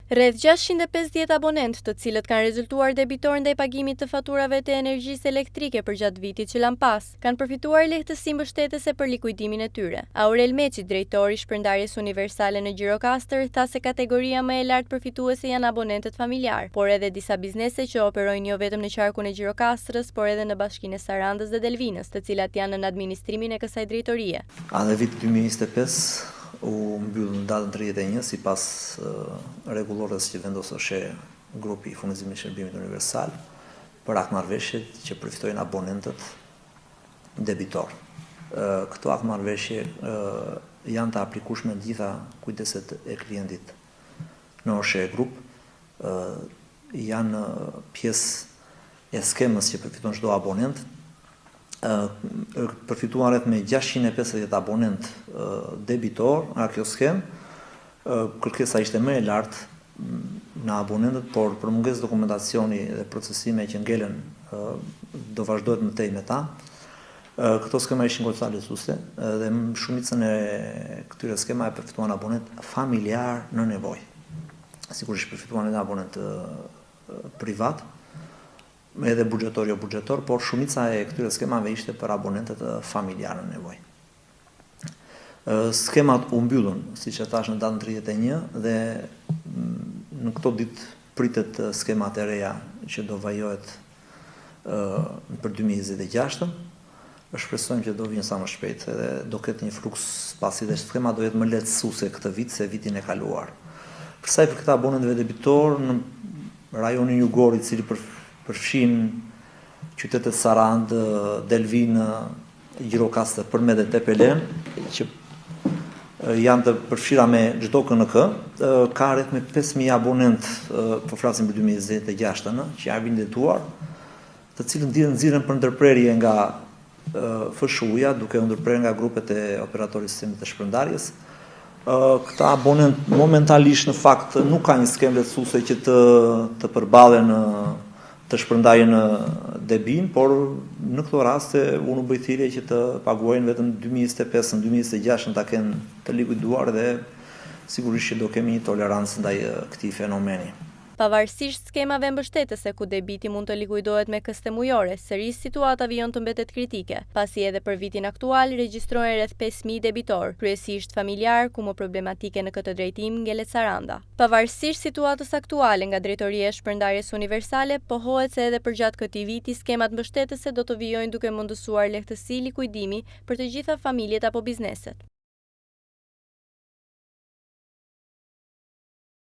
Rreth 650 abonent, të cilët kanë rezultuar debitor ndaj pagimit të faturave të energjisë elektrike për gjatë vitit që lan pas, kanë përfituar lehtësi mbështetëse për likuidimin e tyre. Aurel Meçi, drejtori i Shpërndarjes Universale në Gjirokastër, tha se kategoria më e lartë përfituese janë abonentët familjar, por edhe disa biznese që operojnë jo vetëm në qarkun e Gjirokastrës, por edhe në bashkinë e Sarandës dhe Delvinës, të cilat janë në administrimin e kësaj drejtorie. Në vitin 2025 u mbyll në datën 31 sipas rregullores që vendosë grupi i furnizimit të shërbimit universal për akmarrëveshjet që përfitojnë abonentët debitor. Këto akmarrëveshje janë të aplikueshme në gjitha kujdeset e klientit në OSHE Group, janë pjesë e skemës që përfiton çdo abonent. Përfituan rreth me 650 abonent debitor nga kjo skemë. Kërkesa ishte më e lartë në abonentët, por për mungesë dokumentacioni dhe procesime që ngelen do vazhdohet më tej me ta. Këto skema ishin goca lehtësuese dhe shumicën e këtyre skema e përfituan abonent familjar në nevojë. Sigurisht përfituan edhe abonent privat, edhe buxhetor jo buxhetor, por shumica e këtyre skemave ishte për abonentët familjarë në nevojë. Skemat u mbyllën, siç e thash, në datën 31 dhe në këto ditë pritet skemat e reja që do vajohet për 2026. Shpresojmë që do vinë sa më shpejt dhe do ketë një fluks, pasi dhe skema do jetë më lehtësuese këtë vit se vitin e kaluar. Për sa i përket abonentëve debitor në rajonin Jugori, i cili përfshin qytetet Sarandë, Delvinë, Gjirokastër, Përmet dhe Tepelen, që janë të përfshira me çdo KNK, ka rreth me 5000 abonent, po flasim për 2026, që janë vindituar, të cilët nxirren për ndërprerje nga FSHU-ja, duke u ndërprerë nga grupet e operatorit sistemit të shpërndarjes. Këta abonent momentalisht në fakt nuk ka një skemë lehtësuese që të përballen të shpërndajnë debin, por në këto raste unë bëj thirrje që të paguajnë vetëm 2025, në 2026 ta kenë të likuiduar dhe sigurisht që do kemi një tolerancë ndaj këtij fenomeni. Pavarësisht skemave mbështetëse ku debiti mund të likuidohet me këste mujore, sërish situata vijon të mbetet kritike, pasi edhe për vitin aktual regjistrohen rreth 5000 debitor, kryesisht familjar, ku më problematike në këtë drejtim ngelet Saranda. Pavarësisht situatës aktuale nga Drejtoria e Shpërndarjes Universale, pohohet se edhe përgjatë këtij viti skemat mbështetëse do të vijojnë duke mundësuar lehtësi likuidimi për të gjitha familjet apo bizneset.